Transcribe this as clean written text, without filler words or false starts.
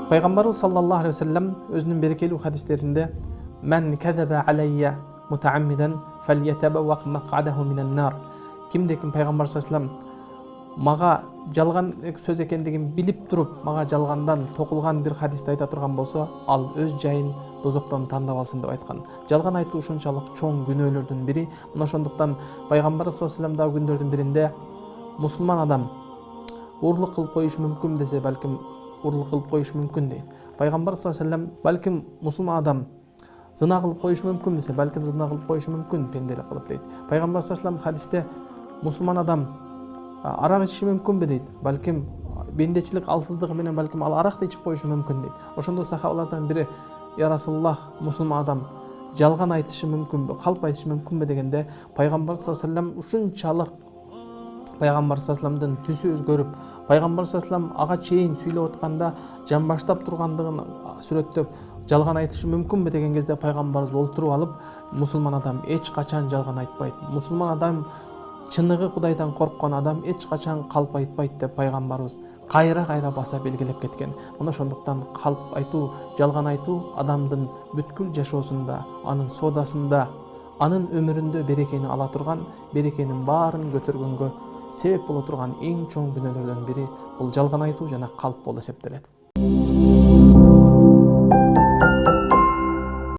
Пайгамбарыбыз саллаллаху алейхи ва саллям өзүнүн берекелүү хадистеринде "Мен кадаба алейя мутааммидан фальятабаввак макъадаху минан нар". Кимде-ким Пайгамбар саллаллаху алейхи ва саллям мага жалган сөз экендигин билип туруп, мага жалгандан токулган бир хадисти айта турган болсо, ал өз жайын дозоктон тандап алсын деп айткан. Жалган айтуу ушунчалык чоң күнөөлөрдүн бири. Мына ошондуктан Пайгамбар саллаллаху алейхи ва саллям дагы күндөрдүн биринде мусулман адам урлук кылып коюшу мүмкүн десе, балким урлук кылып коюшу мүмкүн дейт. Пайгамбар саллаллаху алейхи ва саллям балким мусулман адам зына кылып коюшу мүмкүн десе, балким зына кылып коюшу мүмкүн пенделик кылып дейт. Пайгамбар саллаллаху алейхи ва саллям хадисте мусулман адам арак ичиши мүмкүнбү дейт. Балким бендечилик алсыздыгы менен балким ал аракты ичип коюшу мүмкүн дейт. Ошондо сахабалардан бири: "Я Расулуллах, мусулман адам жалган айтышы мүмкүнбү, калп айтышы мүмкүнбү?" дегенде Пайгамбар саллаллаху алейхи ва саллям ушунчалык Пайгамбар саллаллаху алейхи ва саллямдын түсү өзгөрүп, Пайгамбар саллаллаху алейхи ва саллям ага чейин сүйлөп атканда жамбаштап тургандыгын сүрөттөп, жалган айтышы мүмкүнбү деген кезде Пайгамбарыбыз олтуруп алып: "Мусулман адам эч качан жалган айтпайт. Мусулман адам, чыныгы Кудайдан корккон адам эч качан калп айтпайт" деп Пайгамбарыбыз кайра баса белгилеп кеткен. Мына ошондуктан калп айтуу, жалган айтуу адамдын бүткүл жашоосунда, анын соодасында, анын өмүрүндө берекени ала турган, берекенин баарын көтөргөнгө себеп боло турган эң чоң күнөөлөрдөн бири бул жалган айтуу жана калп болуп эсептелет.